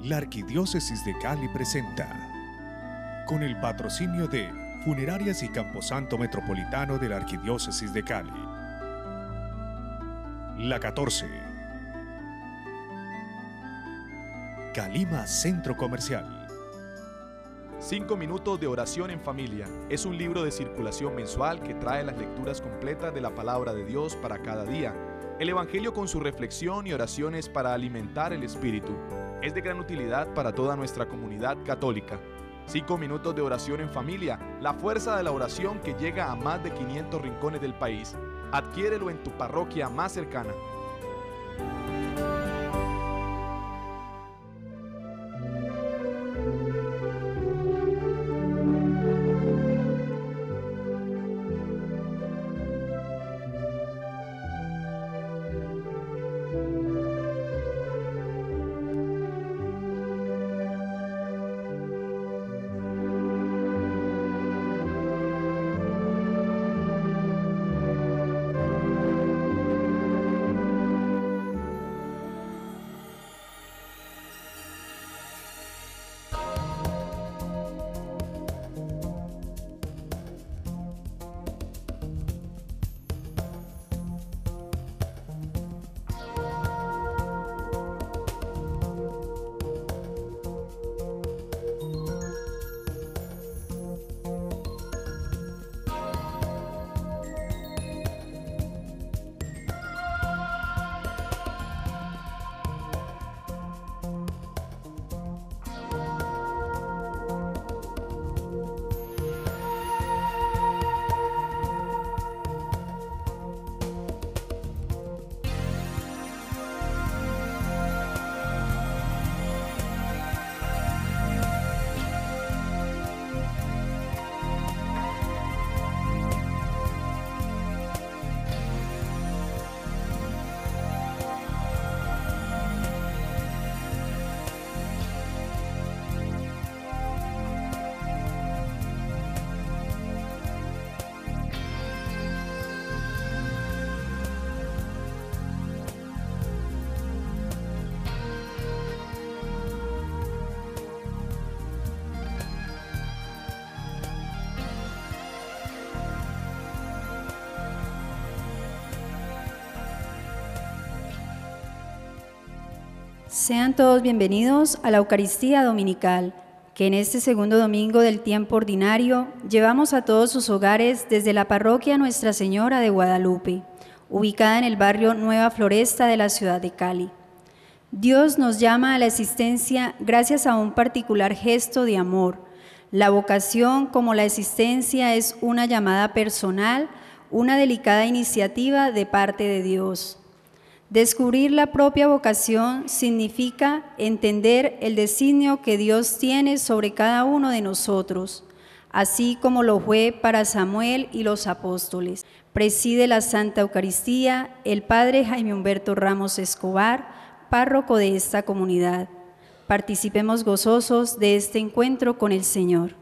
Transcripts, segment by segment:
La Arquidiócesis de Cali presenta, con el patrocinio de Funerarias y Camposanto Metropolitano de la Arquidiócesis de Cali, La 14, Calima Centro Comercial. 5 minutos de oración en familia es un libro de circulación mensual que trae las lecturas completas de la palabra de Dios para cada día. El Evangelio con su reflexión y oraciones para alimentar el espíritu. Es de gran utilidad para toda nuestra comunidad católica. 5 minutos de oración en familia, la fuerza de la oración que llega a más de 500 rincones del país. Adquiérelo en tu parroquia más cercana. Sean todos bienvenidos a la Eucaristía Dominical, que en este segundo domingo del tiempo ordinario llevamos a todos sus hogares desde la parroquia Nuestra Señora de Guadalupe, ubicada en el barrio Nueva Floresta de la ciudad de Cali. Dios nos llama a la existencia gracias a un particular gesto de amor. La vocación, como la existencia, es una llamada personal, una delicada iniciativa de parte de Dios. Descubrir la propia vocación significa entender el designio que Dios tiene sobre cada uno de nosotros, así como lo fue para Samuel y los apóstoles. Preside la Santa Eucaristía el Padre Jaime Humberto Ramos Escobar, párroco de esta comunidad. Participemos gozosos de este encuentro con el Señor.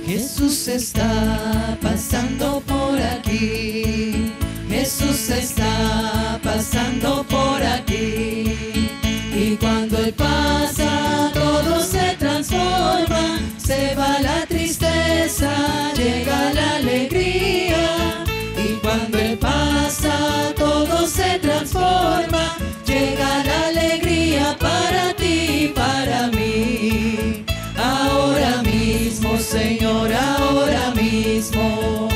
Jesús está pasando por aquí, Jesús está pasando por aquí, y cuando Él pasa todo se transforma, se va la tristeza, llega la alegría, y cuando Él pasa todo se transforma, llega la alegría para ti y para mí. Ahora mismo, Señor, ahora mismo,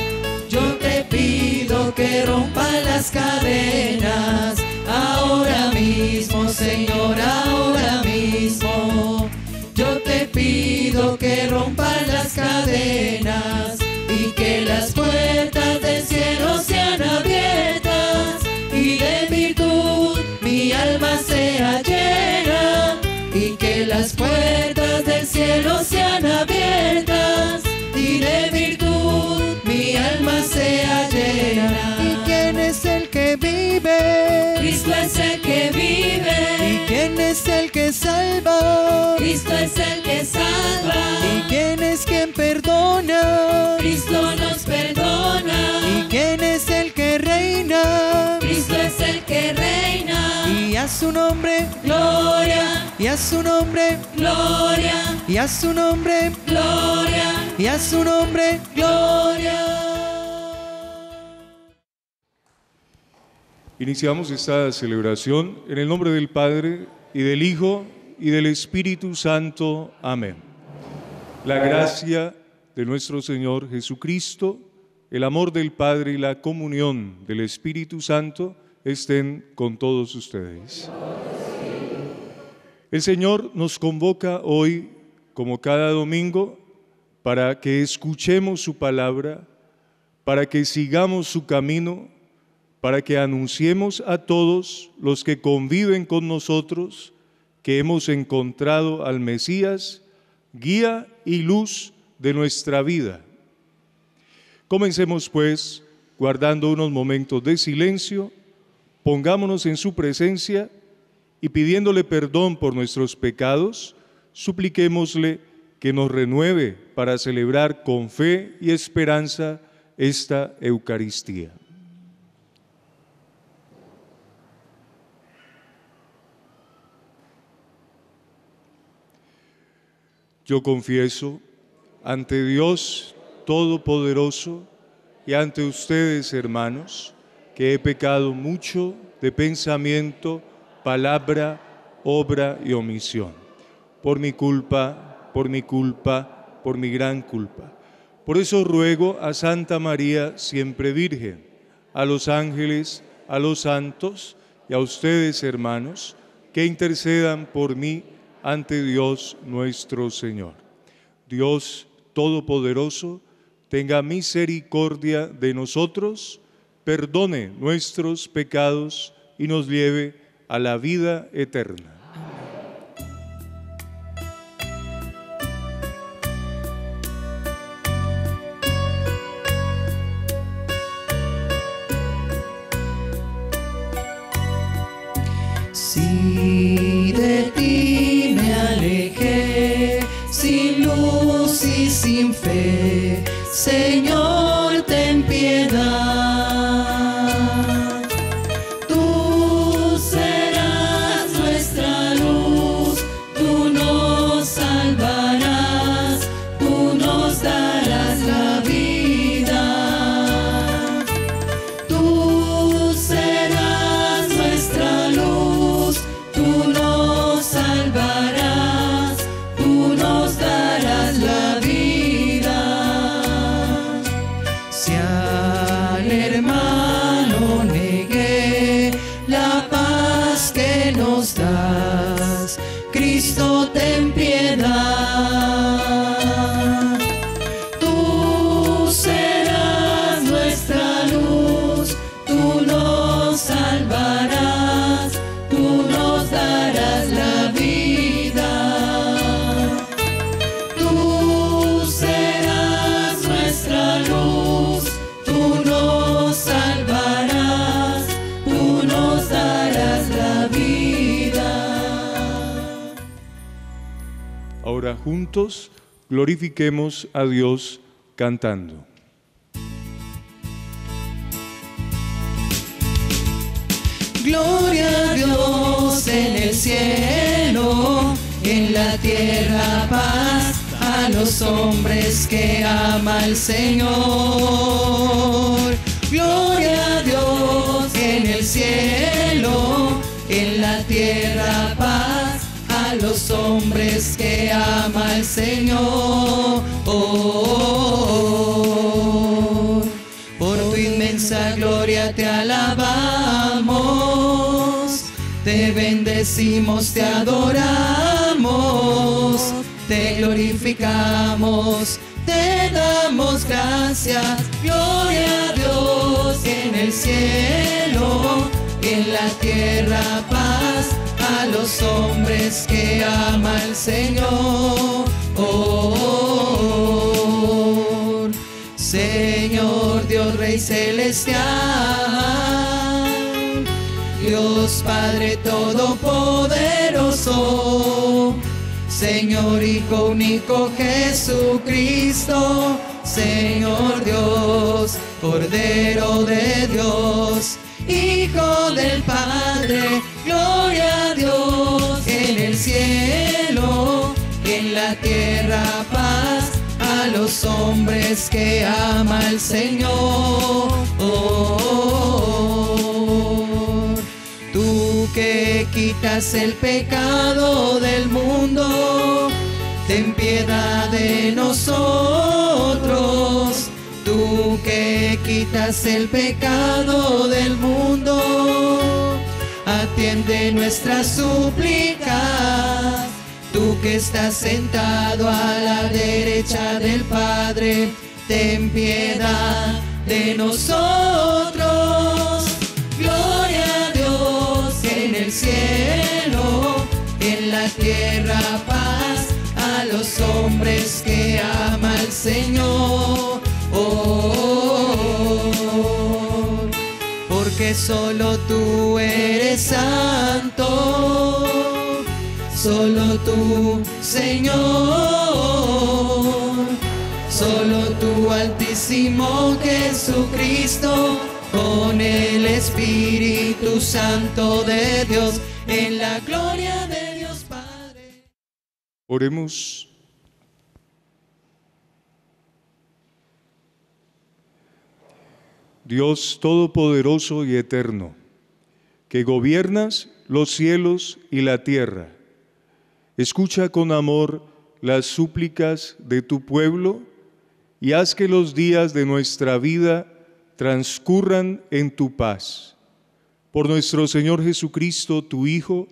yo te pido que rompa las cadenas. Ahora mismo, Señor, ahora mismo, yo te pido que rompa las cadenas y que las puertas del cielo sean abiertas y de virtud mi alma sea llena, y que las puertas del cielo sean abiertas y de virtud mi alma sea llena. ¿Y quién es el que vive? Cristo es el que vive. ¿Y quién es el que salva? Cristo es el que salva. ¿Y quién es quien perdona? Cristo nos perdona. ¿Y quién es el que reina? Cristo es el que reina. ¿Y a su nombre, gloria, y a su nombre, gloria, y a su nombre, gloria, y a su nombre, gloria. Iniciamos esta celebración en el nombre del Padre, y del Hijo, y del Espíritu Santo. Amén. La gracia de nuestro Señor Jesucristo, el amor del Padre y la comunión del Espíritu Santo estén con todos ustedes. El Señor nos convoca hoy, como cada domingo, para que escuchemos su palabra, para que sigamos su camino, para que anunciemos a todos los que conviven con nosotros que hemos encontrado al Mesías, guía y luz de nuestra vida. Comencemos pues, guardando unos momentos de silencio, pongámonos en su presencia y pidiéndole perdón por nuestros pecados, supliquémosle que nos renueve para celebrar con fe y esperanza esta Eucaristía. Yo confieso ante Dios Todopoderoso y ante ustedes, hermanos, que he pecado mucho de pensamiento, palabra, obra y omisión. Por mi culpa, por mi gran culpa. Por eso ruego a Santa María, siempre Virgen, a los ángeles, a los santos y a ustedes, hermanos, que intercedan por mí ante Dios nuestro Señor. Dios Todopoderoso, tenga misericordia de nosotros, perdone nuestros pecados y nos lleve a la vida eterna. Si de ti me alejé, sin luz y sin fe, Señor, ten piedad. Tú serás nuestra luz, tú nos salvarás, tú nos darás la vida. Tú serás nuestra luz, tú nos salvarás, tú nos darás la vida. Si al hermano negué la paz que nos das, Cristo, ten piedad. Tú serás nuestra luz, tú nos salvarás, tú nos darás la vida. Tú serás nuestra luz, tú nos salvarás, tú nos darás la vida. Ahora juntos glorifiquemos a Dios cantando. Gloria a Dios en el cielo, en la tierra paz a los hombres que ama el Señor. Gloria a Dios en el cielo, en la tierra paz a los hombres que ama el Señor. Por tu inmensa gloria te alabamos, te bendecimos, te adoramos, te glorificamos, te damos gracias. Gloria a Dios en el cielo, en la tierra paz a los hombres que ama el Señor. Señor Dios Rey celestial, Dios Padre todopoderoso, Señor Hijo único Jesucristo, Señor Dios, Cordero de Dios, Hijo del Padre, gloria a Dios en el cielo, en la tierra paz a los hombres que ama el Señor. Tú que quitas el pecado del mundo, ten piedad de nosotros. Tú que quitas el pecado del mundo, atiende nuestras súplicas. Tú que estás sentado a la derecha del Padre, ten piedad de nosotros. Gloria a Dios en el cielo, en la tierra paz a los hombres que ama el Señor. Porque solo tú eres santo, solo tú, Señor, solo tú, Altísimo Jesucristo, con el Espíritu Santo de Dios, en la gloria de Dios Padre. Oremos. Dios Todopoderoso y Eterno, que gobiernas los cielos y la tierra, escucha con amor las súplicas de tu pueblo y haz que los días de nuestra vida transcurran en tu paz. Por nuestro Señor Jesucristo, tu Hijo,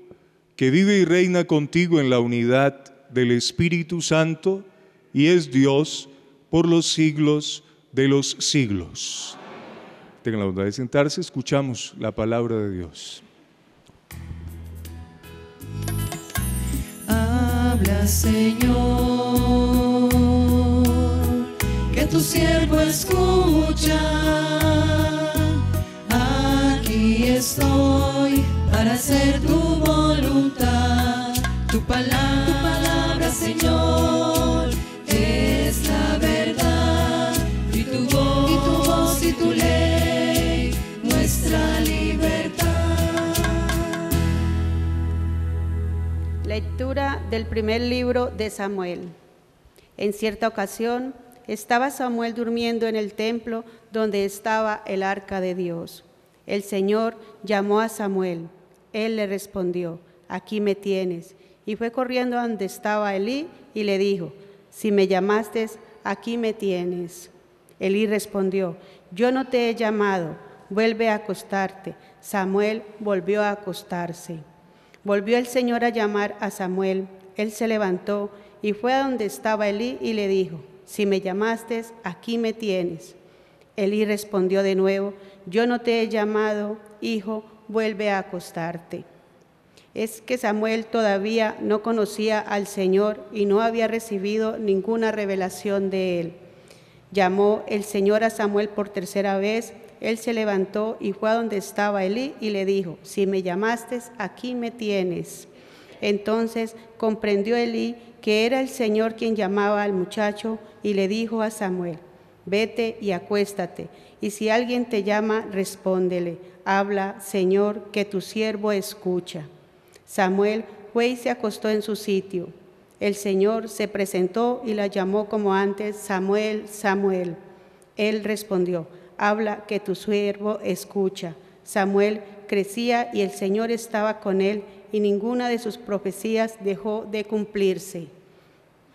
que vive y reina contigo en la unidad del Espíritu Santo y es Dios por los siglos de los siglos. Tengan la bondad de sentarse, escuchamos la palabra de Dios. Habla, Señor, que tu siervo escucha. Aquí estoy para hacer tu voluntad. Tu palabra, Señor, es la verdad. Y tu voz y tu ley, nuestra libertad. Lectura del primer libro de Samuel. En cierta ocasión estaba Samuel durmiendo en el templo donde estaba el arca de Dios. El Señor llamó a Samuel. Él le respondió: aquí me tienes. Y fue corriendo a donde estaba Elí y le dijo: si me llamaste, aquí me tienes. Elí respondió: yo no te he llamado, vuelve a acostarte. Samuel volvió a acostarse. Volvió el Señor a llamar a Samuel. Él se levantó y fue a donde estaba Elí y le dijo: si me llamaste, aquí me tienes. Elí respondió de nuevo: yo no te he llamado, hijo, vuelve a acostarte. Es que Samuel todavía no conocía al Señor y no había recibido ninguna revelación de él. Llamó el Señor a Samuel por tercera vez. Él se levantó y fue a donde estaba Elí y le dijo: si me llamaste, aquí me tienes. Entonces comprendió Elí que era el Señor quien llamaba al muchacho y le dijo a Samuel: vete y acuéstate, y si alguien te llama, respóndele: habla, Señor, que tu siervo escucha. Samuel fue y se acostó en su sitio. El Señor se presentó y la llamó como antes: Samuel, Samuel. Él respondió: habla, que tu siervo escucha. Samuel crecía y el Señor estaba con él, y ninguna de sus profecías dejó de cumplirse.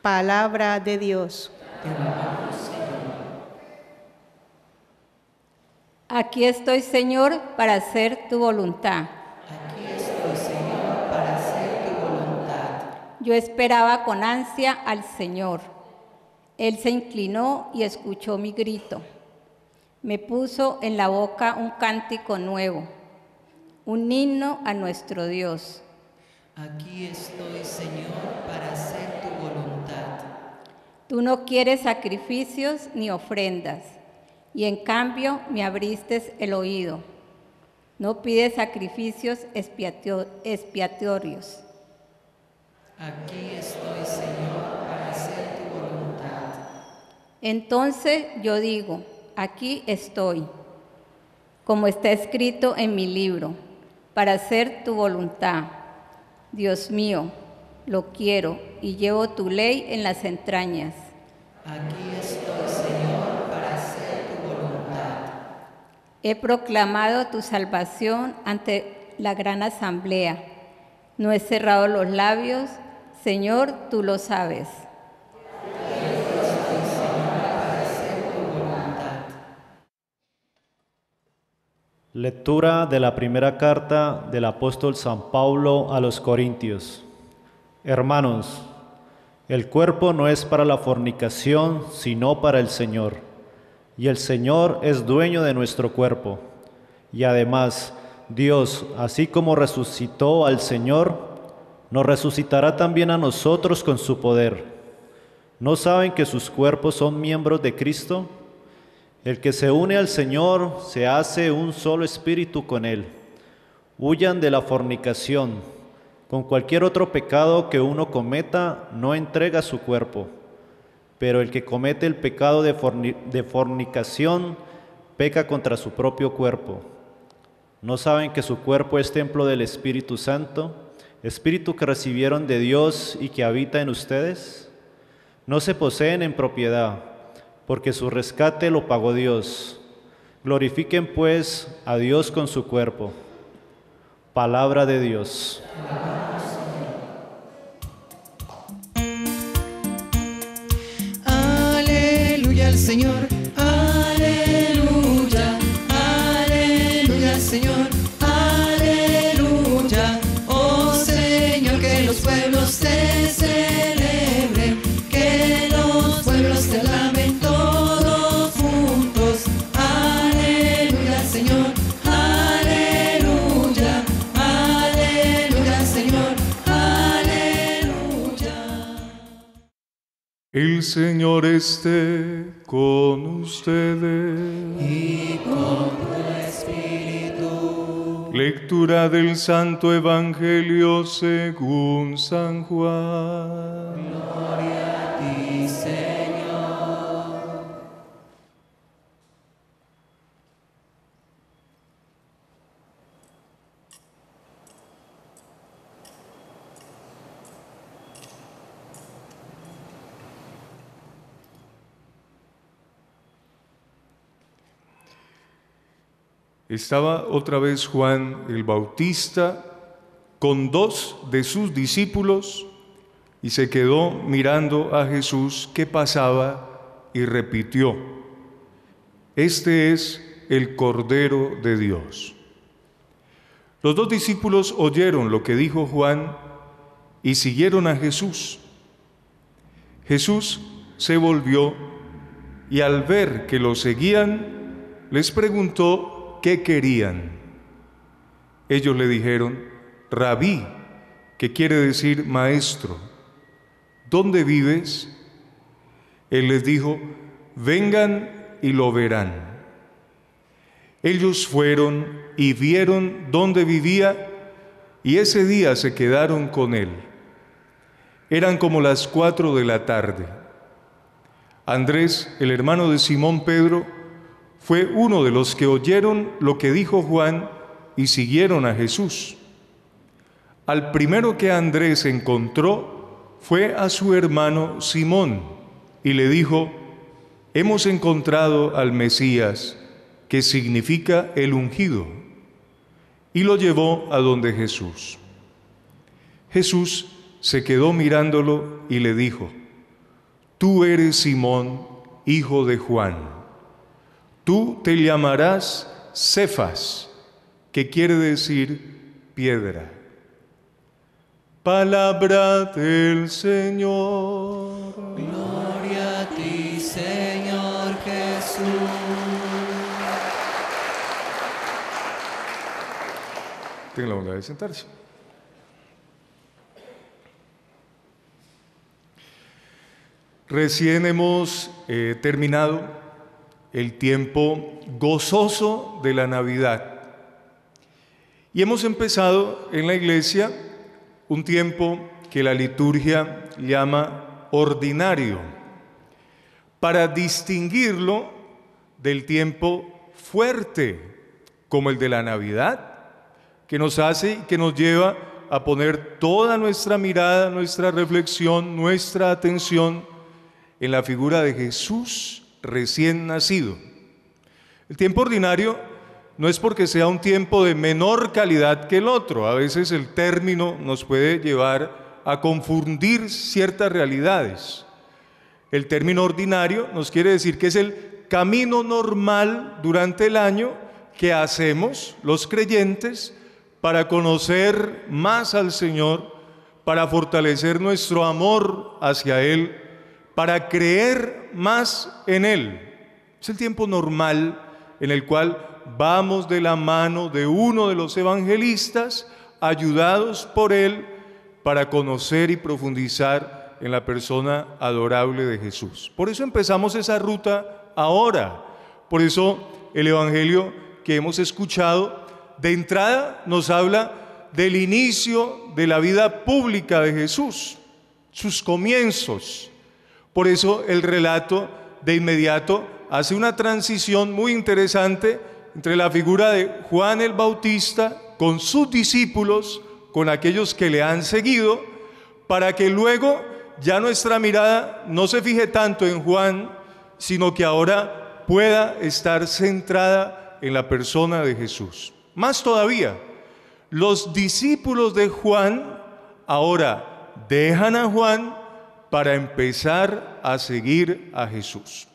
Palabra de Dios. Aquí estoy, Señor, para hacer tu voluntad. Aquí estoy, Señor, para hacer tu voluntad. Yo esperaba con ansia al Señor. Él se inclinó y escuchó mi grito. Me puso en la boca un cántico nuevo, un himno a nuestro Dios. Aquí estoy, Señor, para hacer tu voluntad. Tú no quieres sacrificios ni ofrendas, y en cambio me abriste el oído. No pides sacrificios expiatorios. Aquí estoy, Señor, para hacer tu voluntad. Entonces yo digo: aquí estoy. como está escrito en mi libro, para hacer tu voluntad. Dios mío, lo quiero y llevo tu ley en las entrañas. Aquí estoy, Señor, para hacer tu voluntad. He proclamado tu salvación ante la gran asamblea. No he cerrado los labios, Señor, tú lo sabes. Lectura de la primera carta del apóstol San Pablo a los Corintios. Hermanos, el cuerpo no es para la fornicación, sino para el Señor, y el Señor es dueño de nuestro cuerpo. Y además, Dios, así como resucitó al Señor, nos resucitará también a nosotros con su poder. ¿No saben que sus cuerpos son miembros de Cristo? El que se une al Señor se hace un solo espíritu con Él. Huyan de la fornicación. Con cualquier otro pecado que uno cometa, no entrega su cuerpo. Pero el que comete el pecado de fornicación, peca contra su propio cuerpo. ¿No saben que su cuerpo es templo del Espíritu Santo, Espíritu que recibieron de Dios y que habita en ustedes? No se poseen en propiedad, porque su rescate lo pagó Dios. Glorifiquen pues a Dios con su cuerpo. Palabra de Dios. Aleluya al Señor, aleluya, aleluya al Señor, aleluya. Oh Señor, que los pueblos te celebren, que los pueblos te alaben todos juntos. Aleluya al Señor, aleluya, aleluya al Señor, aleluya. El Señor esté con ustedes. Y con tu espíritu. Lectura del Santo Evangelio según San Juan. Gloria a ti, Señor. Estaba otra vez Juan el Bautista con 2 de sus discípulos y se quedó mirando a Jesús que pasaba y repitió: Este es el Cordero de Dios. Los 2 discípulos oyeron lo que dijo Juan y siguieron a Jesús. Jesús se volvió y al ver que lo seguían, les preguntó ¿qué querían? Ellos le dijeron: Rabí, que quiere decir maestro, ¿dónde vives? Él les dijo: vengan y lo verán. Ellos fueron y vieron dónde vivía y ese día se quedaron con él. Eran como las 4 de la tarde. Andrés, el hermano de Simón Pedro, fue uno de los que oyeron lo que dijo Juan y siguieron a Jesús. Al primero que Andrés encontró fue a su hermano Simón y le dijo: hemos encontrado al Mesías, que significa el ungido, y lo llevó a donde Jesús. Jesús se quedó mirándolo y le dijo: tú eres Simón, hijo de Juan. Tú te llamarás Cefas, que quiere decir piedra. Palabra del Señor. Gloria a ti, Señor Jesús. Tenga la bondad de sentarse. Recién hemos terminado el tiempo gozoso de la Navidad. Y hemos empezado en la iglesia un tiempo que la liturgia llama ordinario, para distinguirlo del tiempo fuerte, como el de la Navidad, que nos hace y que nos lleva a poner toda nuestra mirada, nuestra reflexión, nuestra atención en la figura de Jesús recién nacido. El tiempo ordinario no es porque sea un tiempo de menor calidad que el otro. A veces el término nos puede llevar a confundir ciertas realidades. El término ordinario nos quiere decir que es el camino normal durante el año que hacemos los creyentes para conocer más al Señor, para fortalecer nuestro amor hacia Él, para creer más en Él. Es el tiempo normal en el cual vamos de la mano de uno de los evangelistas, ayudados por él, para conocer y profundizar en la persona adorable de Jesús. Por eso empezamos esa ruta ahora. Por eso el evangelio que hemos escuchado de entrada nos habla del inicio de la vida pública de Jesús, sus comienzos. Por eso el relato de inmediato hace una transición muy interesante entre la figura de Juan el Bautista con sus discípulos, con aquellos que le han seguido, para que luego ya nuestra mirada no se fije tanto en Juan, sino que ahora pueda estar centrada en la persona de Jesús. Más todavía, los discípulos de Juan ahora dejan a Juan para empezar a seguir a Jesús.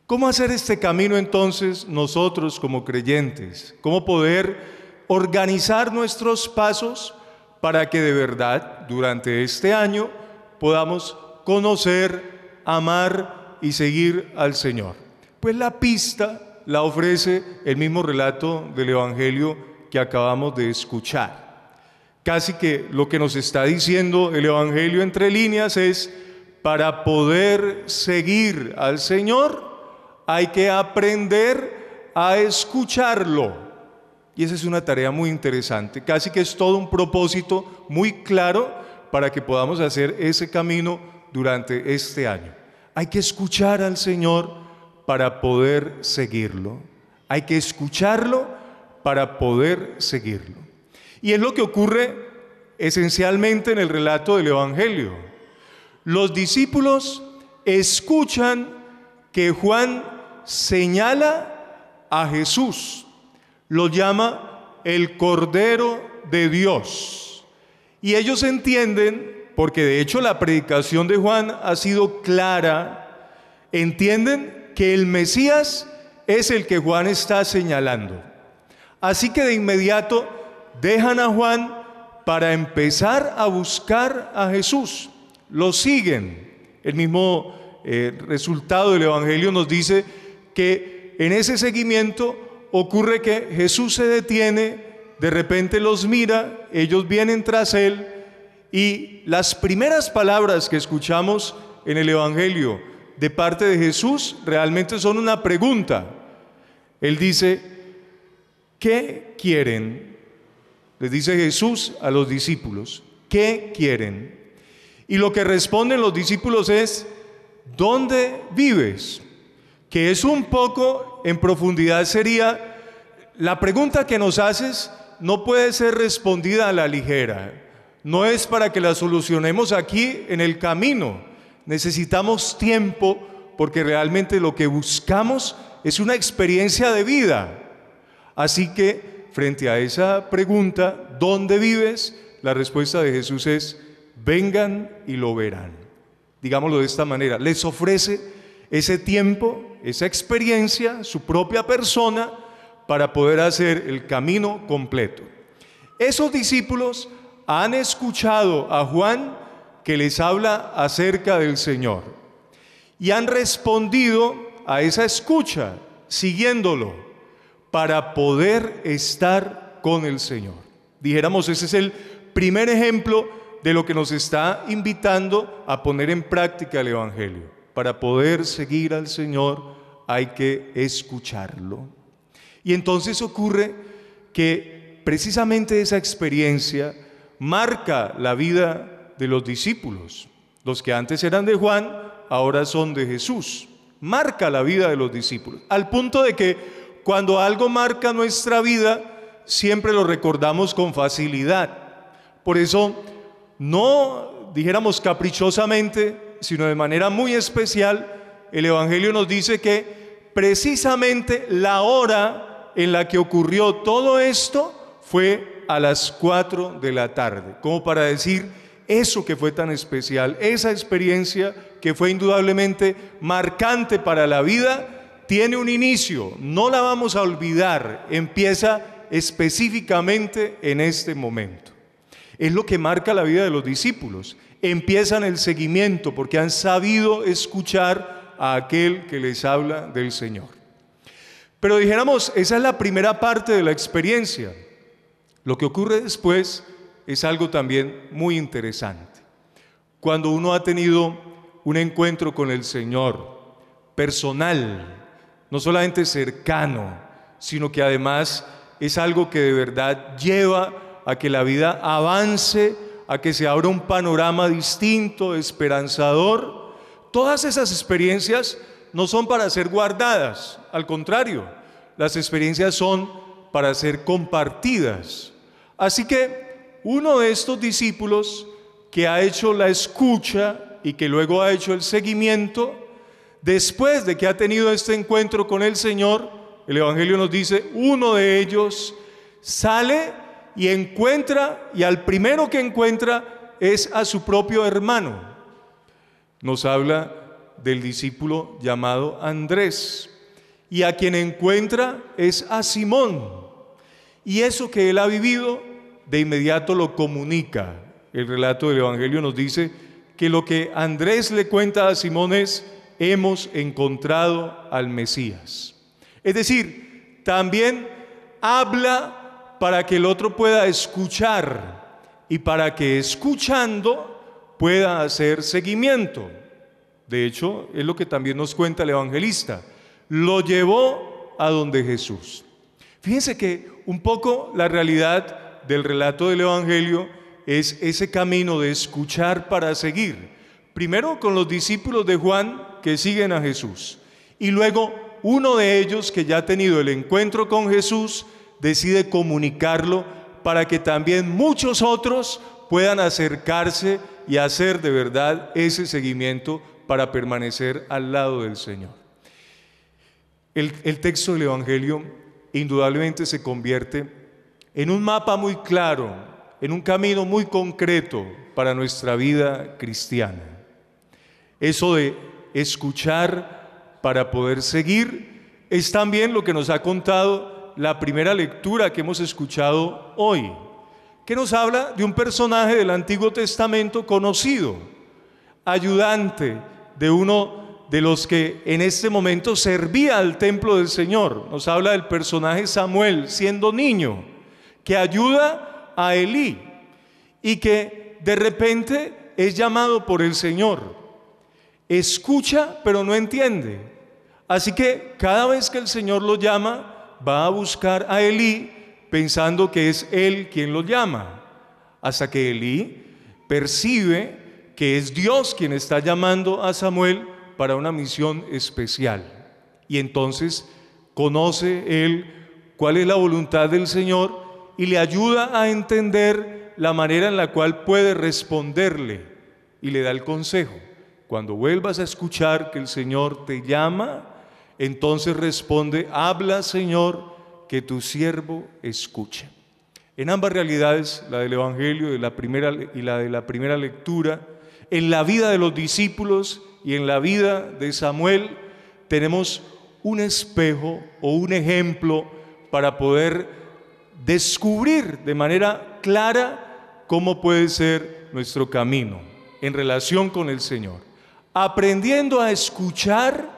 ¿Cómo hacer este camino entonces nosotros como creyentes? ¿Cómo poder organizar nuestros pasos para que de verdad durante este año podamos conocer, amar y seguir al Señor? Pues la pista la ofrece el mismo relato del Evangelio que acabamos de escuchar. Casi que lo que nos está diciendo el Evangelio entre líneas es: para poder seguir al Señor hay que aprender a escucharlo. Y esa es una tarea muy interesante, casi que es todo un propósito muy claro para que podamos hacer ese camino durante este año. Hay que escuchar al Señor para poder seguirlo. Hay que escucharlo para poder seguirlo. Y es lo que ocurre esencialmente en el relato del Evangelio. Los discípulos escuchan que Juan señala a Jesús, lo llama el Cordero de Dios. Y ellos entienden, porque de hecho la predicación de Juan ha sido clara, entienden que el Mesías es el que Juan está señalando. Así que de inmediato dejan a Juan para empezar a buscar a Jesús. Lo siguen. El mismo resultado del Evangelio nos dice que en ese seguimiento ocurre que Jesús se detiene, de repente los mira, ellos vienen tras él, y las primeras palabras que escuchamos en el Evangelio de parte de Jesús realmente son una pregunta. Él dice: ¿qué quieren? Les dice Jesús a los discípulos: ¿qué quieren? Y lo que responden los discípulos es: ¿dónde vives? Que es un poco, en profundidad sería, la pregunta que nos haces no puede ser respondida a la ligera. No es para que la solucionemos aquí en el camino. Necesitamos tiempo, porque realmente lo que buscamos es una experiencia de vida. Así que, frente a esa pregunta, ¿dónde vives?, la respuesta de Jesús es: vengan y lo verán. Digámoslo de esta manera, les ofrece ese tiempo, esa experiencia, su propia persona, para poder hacer el camino completo. Esos discípulos han escuchado a Juan que les habla acerca del Señor y han respondido a esa escucha siguiéndolo para poder estar con el Señor. Dijéramos, ese es el primer ejemplo de lo que nos está invitando a poner en práctica el Evangelio. Para poder seguir al Señor hay que escucharlo. Y entonces ocurre que precisamente esa experiencia marca la vida de los discípulos. Los que antes eran de Juan, ahora son de Jesús. Marca la vida de los discípulos, al punto de que cuando algo marca nuestra vida, siempre lo recordamos con facilidad. Por eso, no dijéramos caprichosamente, sino de manera muy especial, el Evangelio nos dice que precisamente la hora en la que ocurrió todo esto fue a las 4 de la tarde, como para decir eso que fue tan especial, esa experiencia que fue indudablemente marcante para la vida, tiene un inicio, no la vamos a olvidar, empieza específicamente en este momento. Es lo que marca la vida de los discípulos. Empiezan el seguimiento porque han sabido escuchar a aquel que les habla del Señor. Pero dijéramos, esa es la primera parte de la experiencia. Lo que ocurre después es algo también muy interesante. Cuando uno ha tenido un encuentro con el Señor personal, no solamente cercano, sino que además es algo que de verdad lleva a que la vida avance, a que se abra un panorama distinto, esperanzador. Todas esas experiencias no son para ser guardadas, al contrario, las experiencias son para ser compartidas. Así que uno de estos discípulos que ha hecho la escucha y que luego ha hecho el seguimiento, después de que ha tenido este encuentro con el Señor, el Evangelio nos dice, uno de ellos sale y encuentra, y al primero que encuentra es a su propio hermano. Nos habla del discípulo llamado Andrés, y a quien encuentra es a Simón, y eso que él ha vivido de inmediato lo comunica. El relato del Evangelio nos dice que lo que Andrés le cuenta a Simón es: hemos encontrado al Mesías. Es decir, también habla para que el otro pueda escuchar y para que escuchando pueda hacer seguimiento. De hecho, es lo que también nos cuenta el evangelista. Lo llevó a donde Jesús. Fíjense que un poco la realidad del relato del Evangelio es ese camino de escuchar para seguir. Primero con los discípulos de Juan que siguen a Jesús, y luego uno de ellos que ya ha tenido el encuentro con Jesús decide comunicarlo para que también muchos otros puedan acercarse y hacer de verdad ese seguimiento para permanecer al lado del Señor. El texto del Evangelio indudablemente se convierte en un mapa muy claro, en un camino muy concreto para nuestra vida cristiana. Eso de escuchar para poder seguir es también lo que nos ha contado la primera lectura que hemos escuchado hoy, que nos habla de un personaje del Antiguo Testamento conocido, ayudante de uno de los que en este momento servía al templo del Señor. Nos habla del personaje Samuel, siendo niño, que ayuda a Elí y que de repente es llamado por el Señor. Escucha, pero no entiende. Así que cada vez que el Señor lo llama, va a buscar a Elí pensando que es él quien lo llama, hasta que Elí percibe que es Dios quien está llamando a Samuel para una misión especial. Y entonces conoce él cuál es la voluntad del Señor y le ayuda a entender la manera en la cual puede responderle, y le da el consejo: cuando vuelvas a escuchar que el Señor te llama, entonces responde: habla, Señor, que tu siervo escuche. En ambas realidades, la del Evangelio y la de la primera lectura, en la vida de los discípulos y en la vida de Samuel, tenemos un espejo o un ejemplo para poder descubrir de manera clara cómo puede ser nuestro camino en relación con el Señor, aprendiendo a escuchar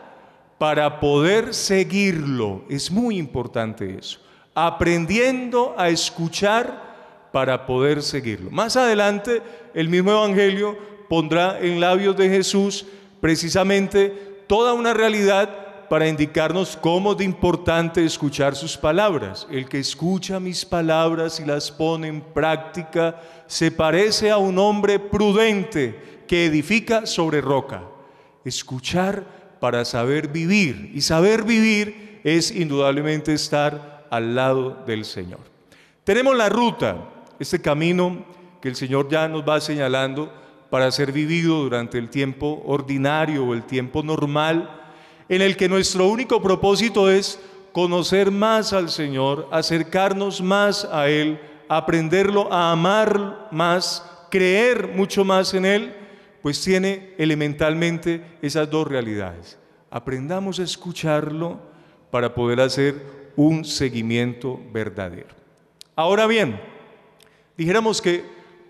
para poder seguirlo. Es muy importante eso, aprendiendo a escuchar para poder seguirlo. Más adelante el mismo Evangelio pondrá en labios de Jesús precisamente toda una realidad para indicarnos cómo es de importante escuchar sus palabras. El que escucha mis palabras y las pone en práctica se parece a un hombre prudente que edifica sobre roca. Escuchar para saber vivir, y saber vivir es indudablemente estar al lado del Señor. Tenemos la ruta, este camino que el Señor ya nos va señalando para ser vivido durante el tiempo ordinario o el tiempo normal, en el que nuestro único propósito es conocer más al Señor, acercarnos más a Él, aprenderlo a amar más, creer mucho más en Él, pues tiene elementalmente esas dos realidades. Aprendamos a escucharlo para poder hacer un seguimiento verdadero. Ahora bien, dijéramos que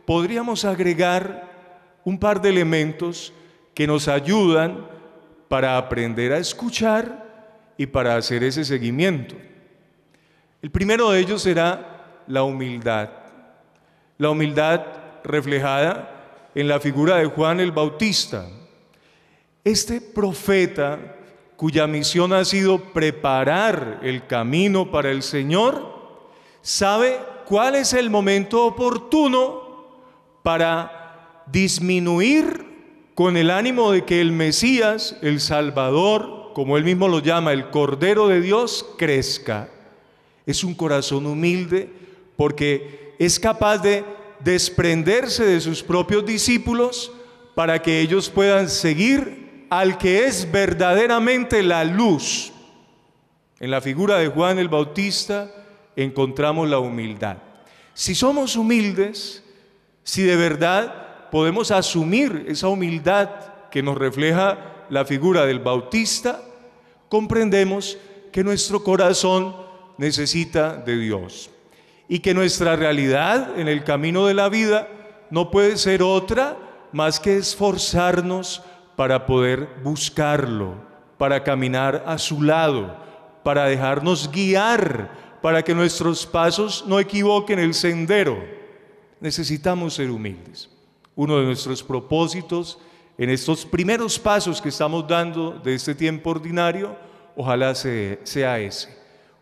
podríamos agregar un par de elementos que nos ayudan para aprender a escuchar y para hacer ese seguimiento. El primero de ellos será la humildad. La humildad reflejada en la figura de Juan el Bautista. Este profeta, cuya misión ha sido preparar el camino para el Señor, sabe cuál es el momento oportuno para disminuir con el ánimo de que el Mesías, el Salvador, como él mismo lo llama, el Cordero de Dios, crezca. Es un corazón humilde porque es capaz de desprenderse de sus propios discípulos para que ellos puedan seguir al que es verdaderamente la luz. En la figura de Juan el Bautista encontramos la humildad. Si somos humildes, si de verdad podemos asumir esa humildad que nos refleja la figura del Bautista, comprendemos que nuestro corazón necesita de Dios y que nuestra realidad en el camino de la vida no puede ser otra más que esforzarnos para poder buscarlo, para caminar a su lado, para dejarnos guiar, para que nuestros pasos no equivoquen el sendero. Necesitamos ser humildes. Uno de nuestros propósitos en estos primeros pasos que estamos dando de este tiempo ordinario, ojalá sea ese: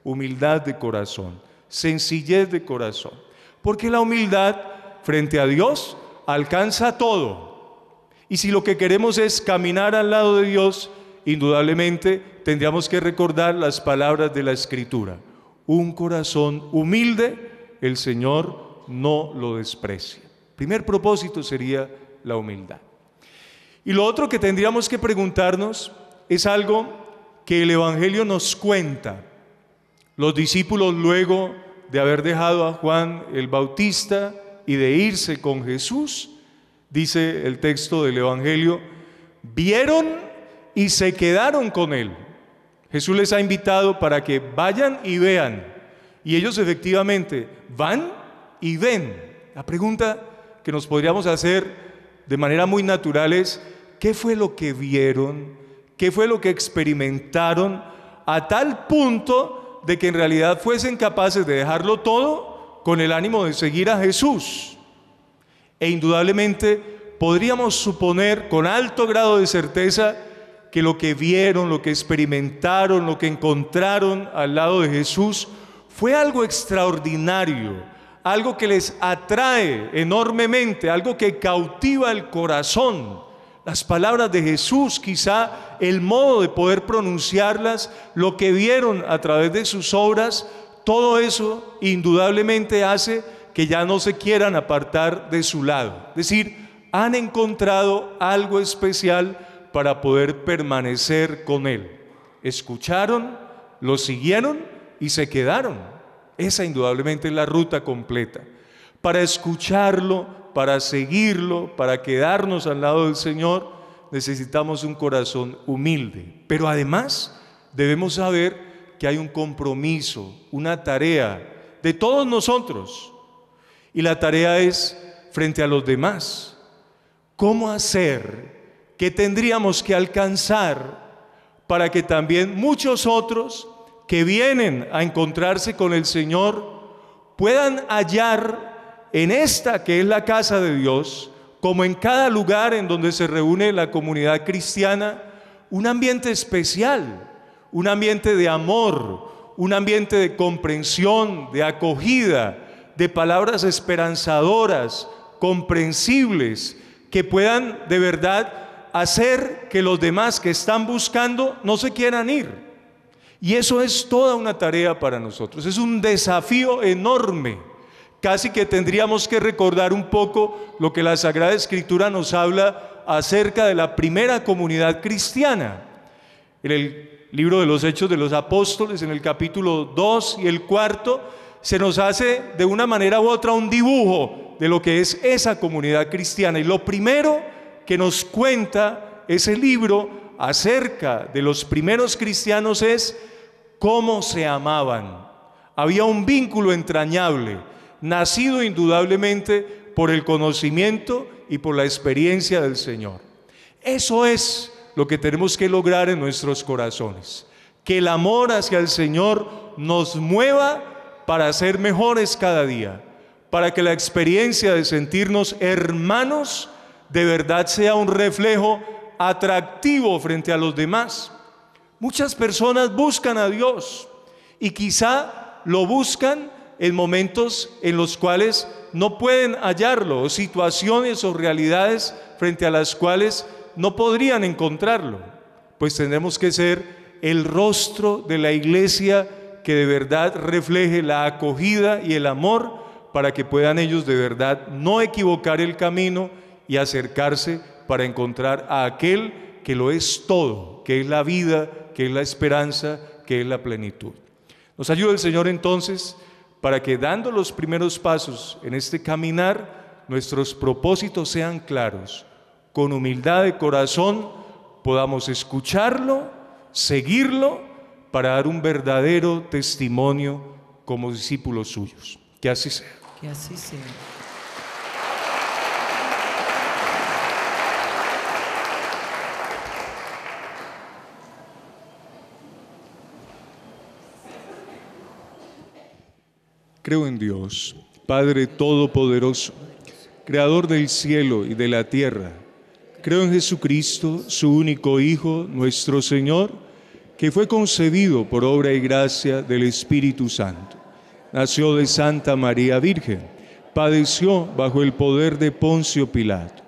humildad de corazón, sencillez de corazón, porque la humildad frente a Dios alcanza todo. Y si lo que queremos es caminar al lado de Dios, indudablemente tendríamos que recordar las palabras de la Escritura: un corazón humilde, el Señor no lo desprecia. Primer propósito sería la humildad. Y lo otro que tendríamos que preguntarnos es algo que el Evangelio nos cuenta. Los discípulos, luego de haber dejado a Juan el Bautista y de irse con Jesús, dice el texto del Evangelio, vieron y se quedaron con él. Jesús les ha invitado para que vayan y vean. Y ellos efectivamente van y ven. La pregunta que nos podríamos hacer de manera muy natural es: ¿qué fue lo que vieron? ¿Qué fue lo que experimentaron a tal punto de que en realidad fuesen capaces de dejarlo todo con el ánimo de seguir a Jesús? E indudablemente podríamos suponer con alto grado de certeza que lo que vieron, lo que experimentaron, lo que encontraron al lado de Jesús fue algo extraordinario, algo que les atrae enormemente, algo que cautiva el corazón. Las palabras de Jesús, quizá el modo de poder pronunciarlas, lo que vieron a través de sus obras, todo eso indudablemente hace que ya no se quieran apartar de su lado. Es decir, han encontrado algo especial para poder permanecer con Él. Escucharon, lo siguieron y se quedaron. Esa indudablemente es la ruta completa. Para escucharlo, para seguirlo, para quedarnos al lado del Señor, necesitamos un corazón humilde. Pero además debemos saber que hay un compromiso, una tarea de todos nosotros. Y la tarea es frente a los demás. ¿Cómo hacer? ¿Qué tendríamos que alcanzar para que también muchos otros que vienen a encontrarse con el Señor puedan hallar en esta que es la casa de Dios, como en cada lugar en donde se reúne la comunidad cristiana, un ambiente especial, un ambiente de amor, un ambiente de comprensión, de acogida, de palabras esperanzadoras, comprensibles, que puedan de verdad hacer que los demás que están buscando no se quieran ir. Y eso es toda una tarea para nosotros, es un desafío enorme. Casi que tendríamos que recordar un poco lo que la Sagrada Escritura nos habla acerca de la primera comunidad cristiana. En el libro de los Hechos de los Apóstoles, en el capítulo 2 y el 4, se nos hace de una manera u otra un dibujo de lo que es esa comunidad cristiana. Y lo primero que nos cuenta ese libro acerca de los primeros cristianos es cómo se amaban. Había un vínculo entrañable, nacido indudablemente por el conocimiento y por la experiencia del Señor. Eso es lo que tenemos que lograr en nuestros corazones, que el amor hacia el Señor nos mueva para ser mejores cada día, para que la experiencia de sentirnos hermanos de verdad sea un reflejo atractivo frente a los demás. Muchas personas buscan a Dios y quizá lo buscan en momentos en los cuales no pueden hallarlo, o situaciones o realidades frente a las cuales no podrían encontrarlo. Pues tendremos que ser el rostro de la iglesia que de verdad refleje la acogida y el amor, para que puedan ellos de verdad no equivocar el camino y acercarse para encontrar a aquel que lo es todo, que es la vida, que es la esperanza, que es la plenitud. Nos ayuda el Señor entonces para que, dando los primeros pasos en este caminar, nuestros propósitos sean claros. Con humildad de corazón podamos escucharlo, seguirlo, para dar un verdadero testimonio como discípulos suyos. Que así sea. Que así sea. Creo en Dios, Padre Todopoderoso, Creador del cielo y de la tierra. Creo en Jesucristo, su único Hijo, nuestro Señor, que fue concebido por obra y gracia del Espíritu Santo. Nació de Santa María Virgen, padeció bajo el poder de Poncio Pilato,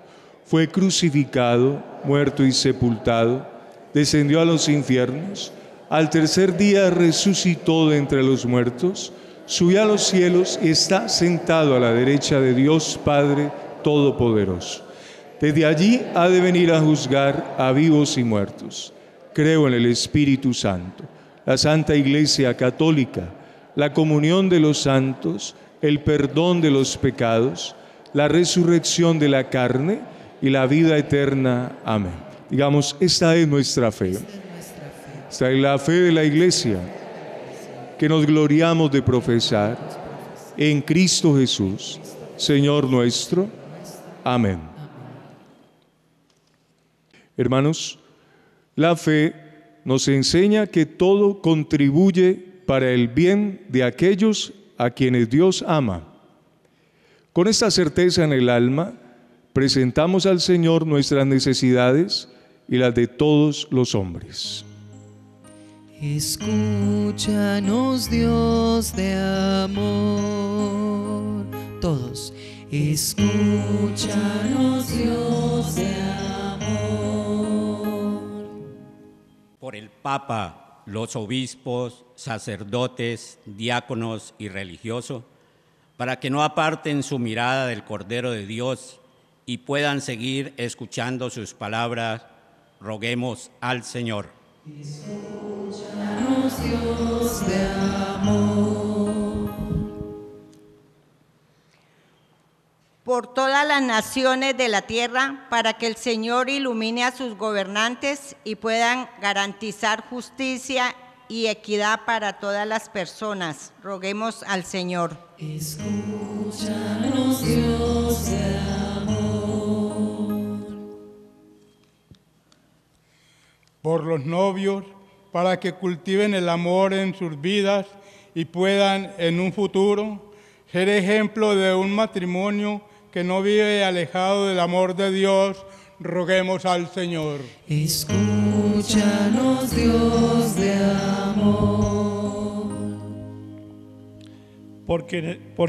fue crucificado, muerto y sepultado, descendió a los infiernos, al tercer día resucitó de entre los muertos, subió a los cielos y está sentado a la derecha de Dios Padre Todopoderoso. Desde allí ha de venir a juzgar a vivos y muertos. Creo en el Espíritu Santo, la Santa Iglesia Católica, la comunión de los santos, el perdón de los pecados, la resurrección de la carne y la vida eterna. Amén. Digamos, esta es nuestra fe. Esta es la fe de la Iglesia, que nos gloriamos de profesar en Cristo Jesús, Señor nuestro. Amén. Hermanos, la fe nos enseña que todo contribuye para el bien de aquellos a quienes Dios ama. Con esta certeza en el alma, presentamos al Señor nuestras necesidades y las de todos los hombres. Escúchanos, Dios de amor. Todos. Escúchanos, Dios de amor. Por el Papa, los obispos, sacerdotes, diáconos y religiosos, para que no aparten su mirada del Cordero de Dios y puedan seguir escuchando sus palabras, roguemos al Señor. Escúchanos, Dios de amor. Por todas las naciones de la tierra, para que el Señor ilumine a sus gobernantes y puedan garantizar justicia y equidad para todas las personas. Roguemos al Señor. Escúchanos, Dios de amor. Por los novios, para que cultiven el amor en sus vidas y puedan en un futuro ser ejemplo de un matrimonio que no vive alejado del amor de Dios, roguemos al Señor. Escúchanos, Dios de amor. Por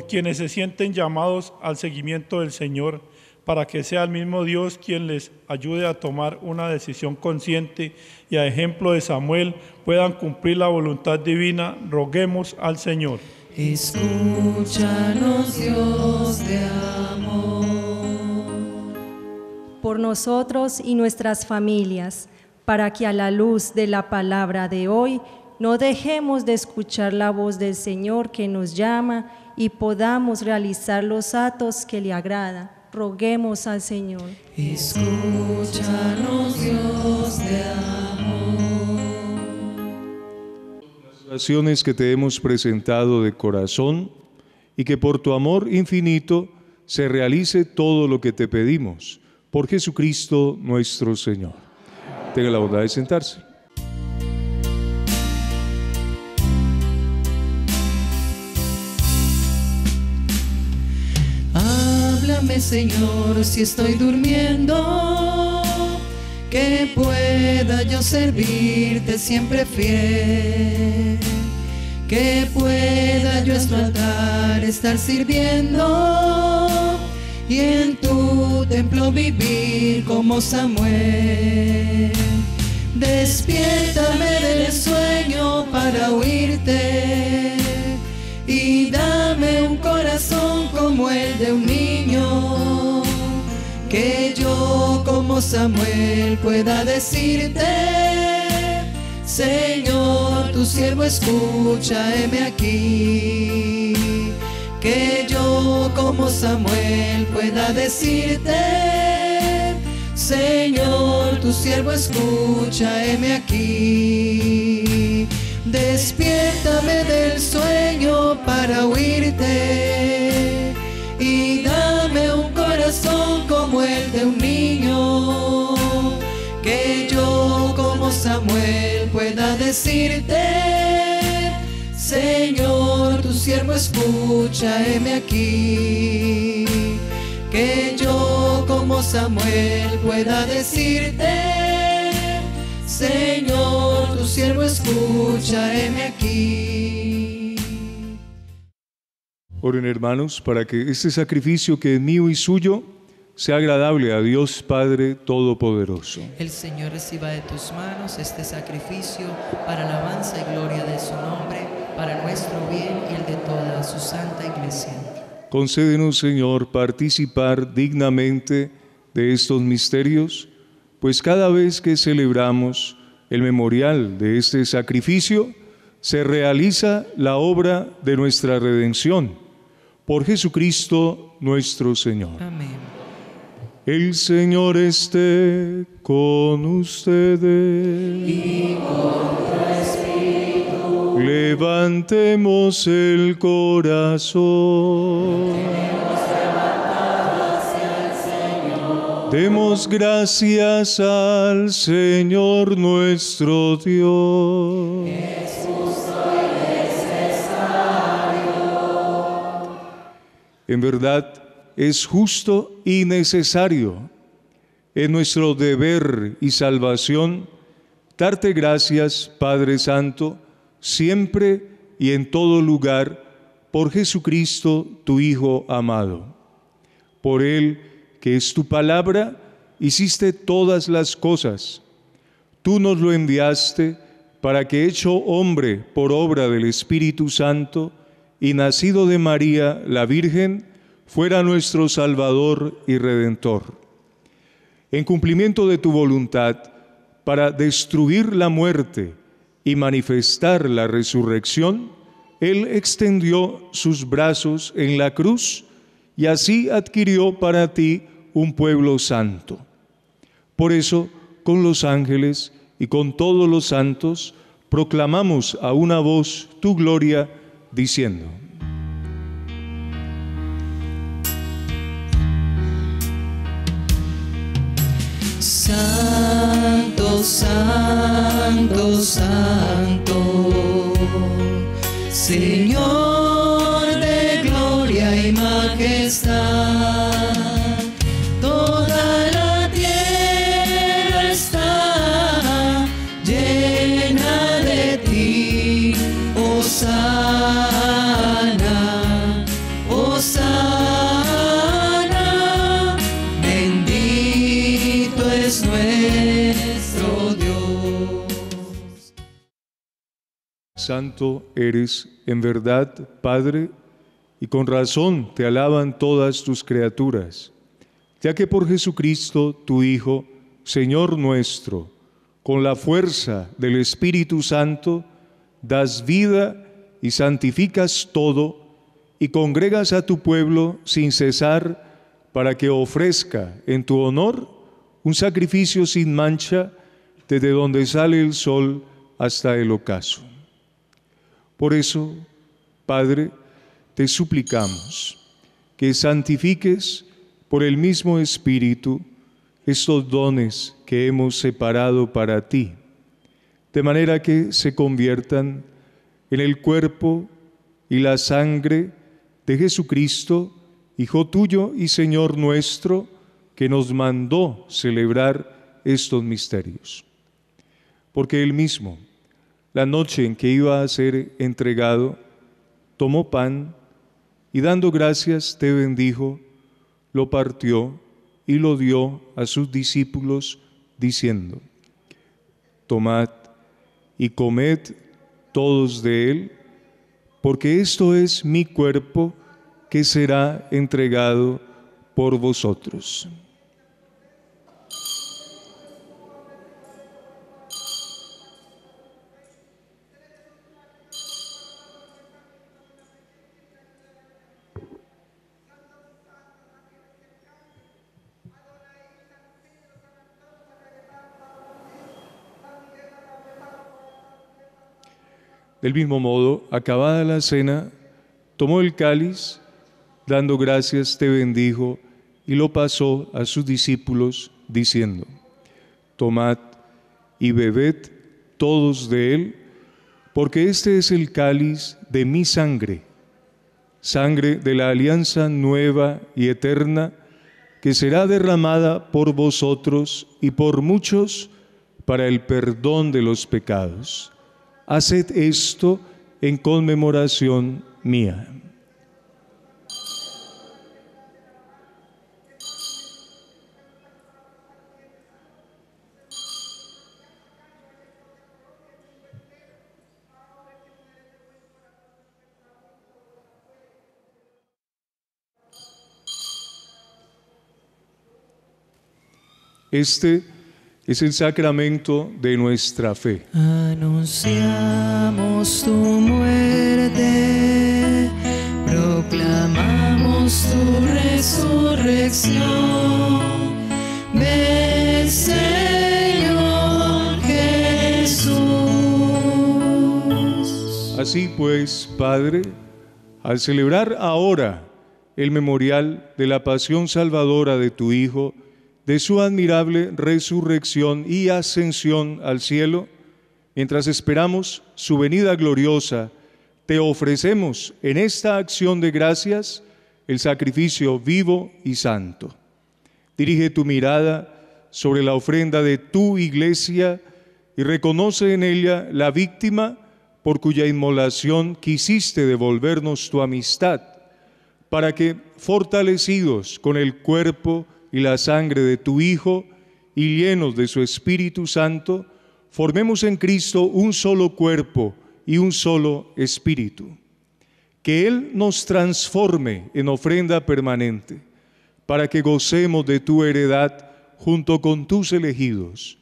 quienes se sienten llamados al seguimiento del Señor, para que sea el mismo Dios quien les ayude a tomar una decisión consciente y a ejemplo de Samuel puedan cumplir la voluntad divina, roguemos al Señor. Escúchanos, Dios de amor. Por nosotros y nuestras familias, para que a la luz de la palabra de hoy no dejemos de escuchar la voz del Señor que nos llama y podamos realizar los actos que le agradan. Roguemos al Señor. Escúchanos, Dios de amor. Las oraciones que te hemos presentado de corazón y que por tu amor infinito se realice todo lo que te pedimos. Por Jesucristo nuestro Señor. Tenga la bondad de sentarse. Háblame, Señor, si estoy durmiendo, que pueda yo servirte siempre fiel, que pueda yo en tu altar estar sirviendo y en tu templo vivir como Samuel. Despiértame del sueño para oírte y dame un corazón como el de un niño, que yo como Samuel pueda decirte: Señor, tu siervo escucha, heme aquí. Que yo como Samuel pueda decirte: Señor, tu siervo escucha, heme aquí. Despiértame del sueño para oírte y dame un corazón como el de un niño, que yo como Samuel pueda decirte: Señor, tu siervo escucha, heme aquí. Que yo como Samuel pueda decirte: Señor, tu siervo escucha, heme aquí. Oren, hermanos, para que este sacrificio que es mío y suyo sea agradable a Dios Padre Todopoderoso. El Señor reciba de tus manos este sacrificio para alabanza y gloria de su nombre, para nuestro bien y el de toda su santa Iglesia. Concédenos, Señor, participar dignamente de estos misterios, pues cada vez que celebramos el memorial de este sacrificio, se realiza la obra de nuestra redención. Por Jesucristo nuestro Señor. Amén. El Señor esté con ustedes. Y con tu espíritu. Levantemos el corazón. Tenemos levantado hacia el Señor. Demos gracias al Señor nuestro Dios. Es justo y necesario. En verdad, es justo y necesario, es nuestro deber y salvación, darte gracias, Padre Santo, siempre y en todo lugar, por Jesucristo, tu Hijo amado. Por Él, que es tu palabra, hiciste todas las cosas. Tú nos lo enviaste para que, hecho hombre por obra del Espíritu Santo y nacido de María, la Virgen, fuera nuestro Salvador y Redentor. En cumplimiento de tu voluntad, para destruir la muerte y manifestar la resurrección, Él extendió sus brazos en la cruz y así adquirió para ti un pueblo santo. Por eso, con los ángeles y con todos los santos, proclamamos a una voz tu gloria, diciendo: Santo, santo, santo, Señor de gloria y majestad, toda la tierra está llena de ti, Hosana, Hosana. santo eres, en verdad, Padre, y con razón te alaban todas tus criaturas, ya que por Jesucristo, tu Hijo, Señor nuestro, con la fuerza del Espíritu Santo, das vida y santificas todo, y congregas a tu pueblo sin cesar, para que ofrezca en tu honor un sacrificio sin mancha, desde donde sale el sol hasta el ocaso. Por eso, Padre, te suplicamos que santifiques por el mismo Espíritu estos dones que hemos separado para ti, de manera que se conviertan en el cuerpo y la sangre de Jesucristo, Hijo tuyo y Señor nuestro, que nos mandó celebrar estos misterios. Porque él mismo, la noche en que iba a ser entregado, tomó pan y dando gracias te bendijo, lo partió y lo dio a sus discípulos, diciendo: tomad y comed todos de él, porque esto es mi cuerpo que será entregado por vosotros. Del mismo modo, acabada la cena, tomó el cáliz, dando gracias te bendijo y lo pasó a sus discípulos, diciendo: tomad y bebed todos de él, porque este es el cáliz de mi sangre, sangre de la alianza nueva y eterna, que será derramada por vosotros y por muchos para el perdón de los pecados. Haced esto en conmemoración mía. Este es el sacramento de nuestra fe. Anunciamos tu muerte, proclamamos tu resurrección. Ven, Señor Jesús. Así pues, Padre, al celebrar ahora el memorial de la pasión salvadora de tu Hijo, de su admirable resurrección y ascensión al cielo, mientras esperamos su venida gloriosa, te ofrecemos en esta acción de gracias el sacrificio vivo y santo. Dirige tu mirada sobre la ofrenda de tu Iglesia y reconoce en ella la víctima por cuya inmolación quisiste devolvernos tu amistad, para que, fortalecidos con el cuerpo y la sangre de tu Hijo, y llenos de su Espíritu Santo, formemos en Cristo un solo cuerpo y un solo espíritu. Que Él nos transforme en ofrenda permanente, para que gocemos de tu heredad junto con tus elegidos,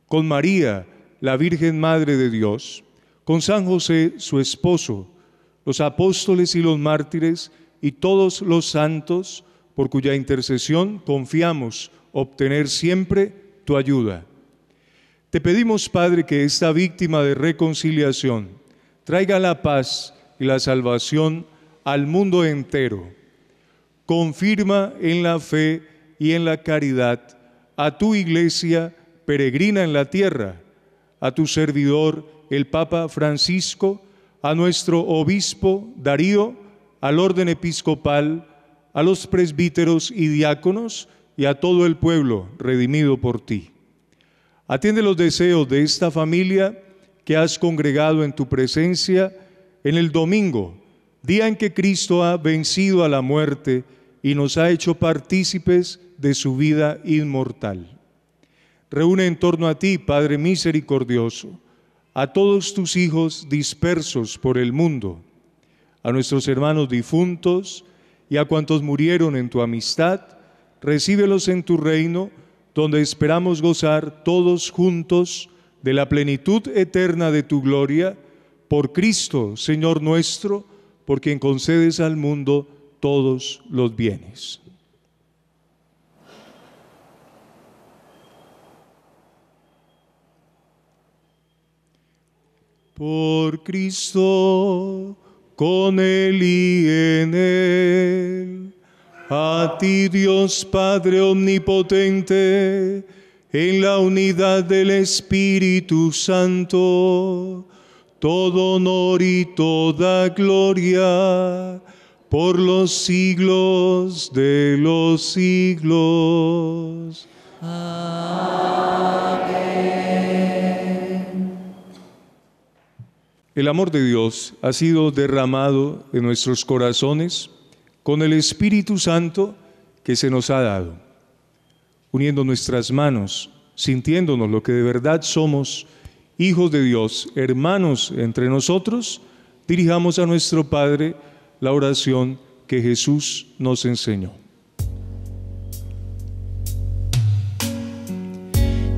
con María, la Virgen Madre de Dios, con San José, su esposo, los apóstoles y los mártires, y todos los santos, por cuya intercesión confiamos obtener siempre tu ayuda. Te pedimos, Padre, que esta víctima de reconciliación traiga la paz y la salvación al mundo entero. Confirma en la fe y en la caridad a tu Iglesia peregrina en la tierra, a tu servidor, el Papa Francisco, a nuestro obispo Darío, al orden episcopal, a los presbíteros y diáconos y a todo el pueblo redimido por ti. Atiende los deseos de esta familia que has congregado en tu presencia en el domingo, día en que Cristo ha vencido a la muerte y nos ha hecho partícipes de su vida inmortal. Reúne en torno a ti, Padre misericordioso, a todos tus hijos dispersos por el mundo, a nuestros hermanos difuntos y a cuantos murieron en tu amistad, recíbelos en tu reino, donde esperamos gozar todos juntos de la plenitud eterna de tu gloria, por Cristo, Señor nuestro, por quien concedes al mundo todos los bienes. Por Cristo, con Él y en Él, a ti Dios Padre omnipotente, en la unidad del Espíritu Santo, todo honor y toda gloria, por los siglos de los siglos. Amén. El amor de Dios ha sido derramado en nuestros corazones con el Espíritu Santo que se nos ha dado. Uniendo nuestras manos, sintiéndonos lo que de verdad somos, hijos de Dios, hermanos entre nosotros, dirijamos a nuestro Padre la oración que Jesús nos enseñó.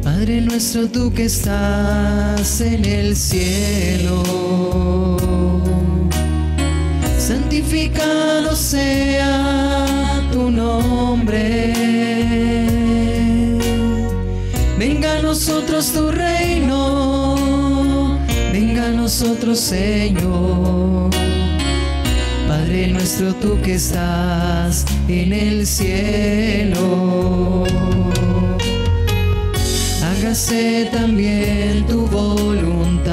Padre nuestro, tú que estás en el cielo, santificado sea tu nombre. Venga a nosotros tu reino, venga a nosotros, Señor. Padre nuestro, tú que estás en el cielo, hágase también tu voluntad,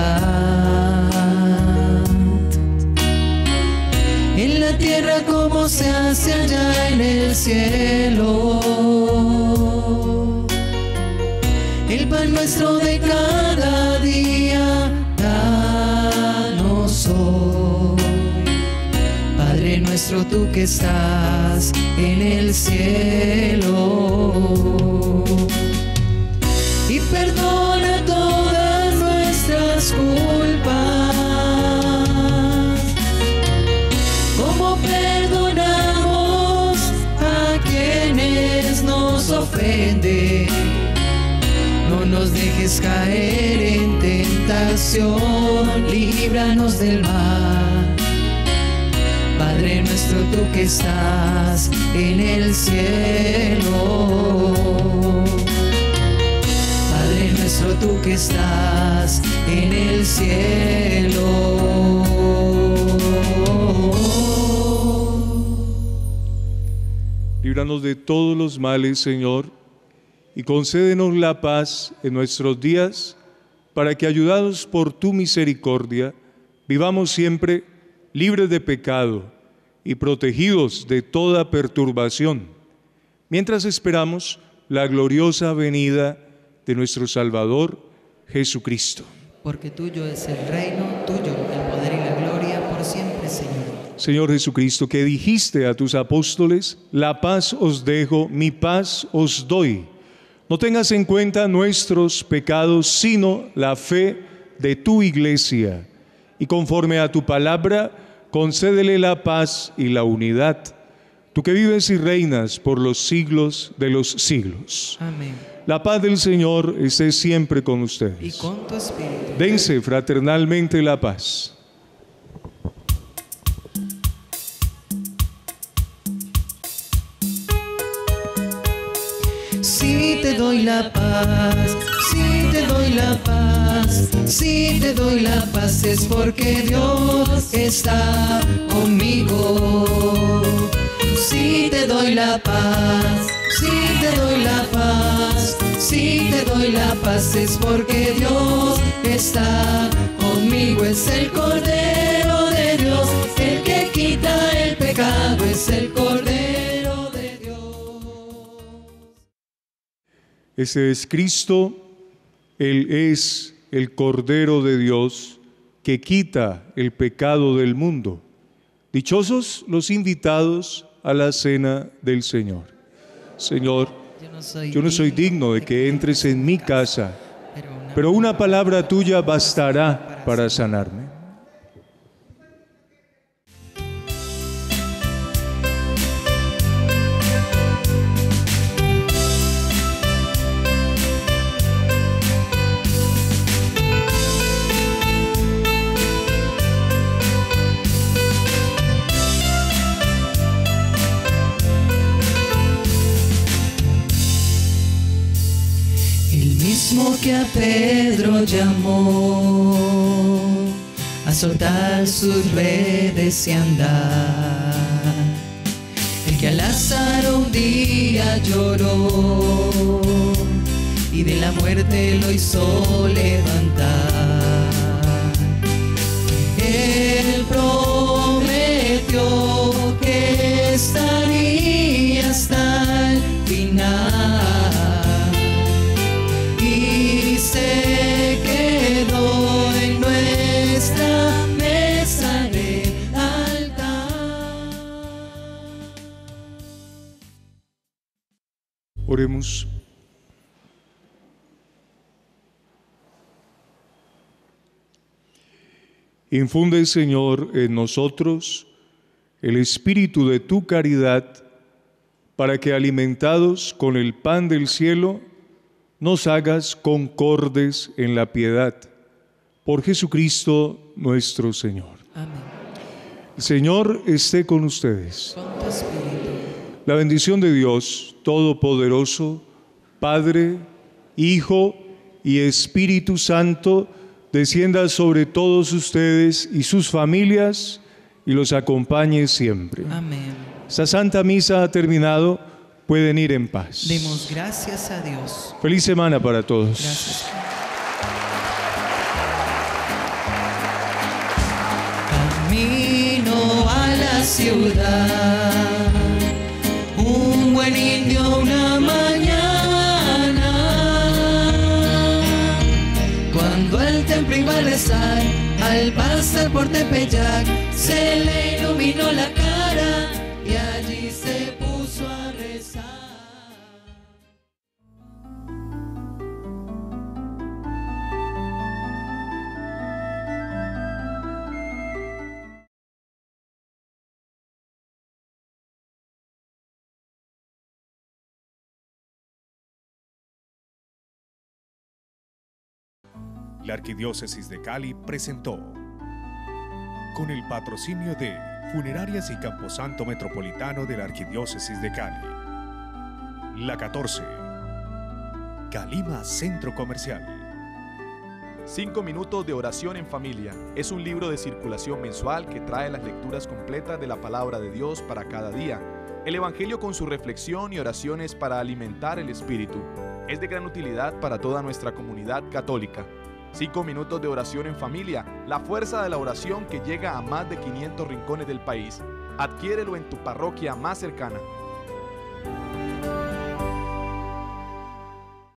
en la tierra como se hace allá en el cielo. El pan nuestro de cada día, danos hoy. Padre nuestro, tú que estás en el cielo, y perdona todas nuestras culpas, como perdonamos a quienes nos ofenden. No nos dejes caer en tentación, líbranos del mal. Padre nuestro, tú que estás en el cielo, Padre nuestro, tú que estás en el cielo. Líbranos de todos los males, Señor, y concédenos la paz en nuestros días, para que, ayudados por tu misericordia, vivamos siempre libres de pecado y protegidos de toda perturbación, mientras esperamos la gloriosa venida de nuestro Salvador, Jesucristo. Porque tuyo es el reino, tuyo el poder y la gloria por siempre, Señor. Señor Jesucristo, que dijiste a tus apóstoles: la paz os dejo, mi paz os doy. No tengas en cuenta nuestros pecados, sino la fe de tu Iglesia. Y conforme a tu palabra, concédele la paz y la unidad. Tú que vives y reinas por los siglos de los siglos. Amén. La paz del Señor esté siempre con ustedes. Y con tu espíritu. Dense fraternalmente la paz. Si te doy la paz, si te doy la paz, si te doy la paz, es porque Dios está conmigo. Si te doy la paz, si te doy la paz, si te doy la paz, es porque Dios está conmigo. Es el Cordero de Dios, el que quita el pecado, es el Cordero de Dios. Ese es Cristo, Él es el Cordero de Dios que quita el pecado del mundo. Dichosos los invitados a la cena del Señor. Señor, yo no soy digno de que entres en mi casa, pero una palabra tuya bastará para sanarme. Que a Pedro llamó a soltar sus redes y andar, el que a Lázaro un día lloró y de la muerte lo hizo levantar. Él prometió que estaría hasta el final. Se quedó en nuestra mesa de altar. Oremos. Infunde, Señor, en nosotros el espíritu de tu caridad, para que, alimentados con el pan del cielo, nos hagas concordes en la piedad. Por Jesucristo nuestro Señor. Amén. El Señor esté con ustedes. Con tu espíritu. La bendición de Dios Todopoderoso, Padre, Hijo y Espíritu Santo, descienda sobre todos ustedes y sus familias y los acompañe siempre. Amén. Esta Santa Misa ha terminado. Pueden ir en paz. Demos gracias a Dios. Feliz semana para todos. Gracias. Camino a la ciudad, un buen indio una mañana, cuando el templo iba a rezar, al pasar por Tepeyac, se le iluminó la cara y allí se puso a rezar. La Arquidiócesis de Cali presentó, con el patrocinio de Funerarias y Camposanto Metropolitano de la Arquidiócesis de Cali, La 14, Calima Centro Comercial. 5 minutos de oración en familia es un libro de circulación mensual que trae las lecturas completas de la palabra de Dios para cada día, el Evangelio con su reflexión y oraciones para alimentar el espíritu. Es de gran utilidad para toda nuestra comunidad católica. 5 minutos de oración en familia, la fuerza de la oración que llega a más de 500 rincones del país. Adquiérelo en tu parroquia más cercana.